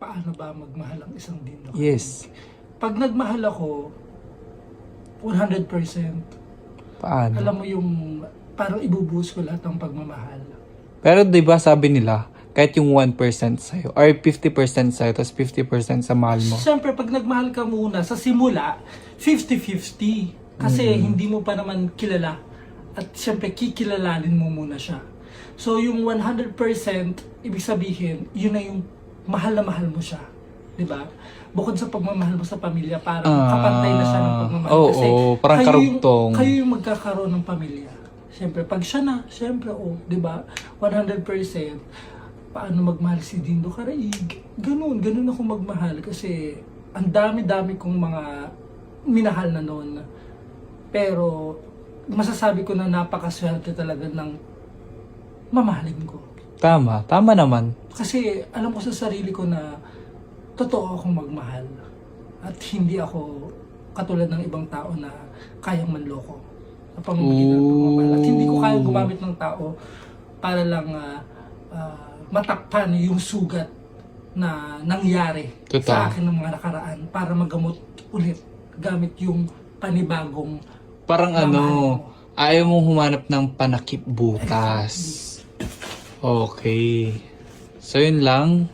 paano ba magmahal ang isang Dindo? Yes. Pag nagmahal ako, 100%. Paano? Alam mo yung parang ibubuhos ko lahat ng pagmamahal. Pero 'di ba sabi nila, kahit yung 1% sa'yo, or 50% sa'yo, tapos 50% sa mahal mo. Siyempre, pag nagmahal ka muna, sa simula, 50-50. Kasi hindi mo pa naman kilala. At siyempre, kikilalanin mo muna siya. So, yung 100%, ibig sabihin, yun na yung mahal na mahal mo siya. Diba? Bukod sa pagmamahal mo sa pamilya, parang kapantay na siya ng pagmamahal. Oo, Kasi parang kayo karugtong. kayo yung magkakaroon ng pamilya. Siyempre, pag siya na, siyempre, diba? 100%, paano magmahal si Dindo Caraig? Ganun ako magmahal. Kasi, ang dami-dami kong mga minahal na noon. Pero, masasabi ko na napakaswerte talaga ng mamahalin ko. Tama naman. Kasi alam ko sa sarili ko na totoo akong magmahal. At hindi ako katulad ng ibang tao na kayang manloko. Sa pamamagitan ng pagmamahal. At hindi ko kayang gumamit ng tao para lang matakpan yung sugat na nangyari Totoo. sa akin ng mga nakaraan para magamot ulit gamit yung panibagong Parang mamahalin mo. ayaw mong humanap ng panakip butas. Okay. So yun lang.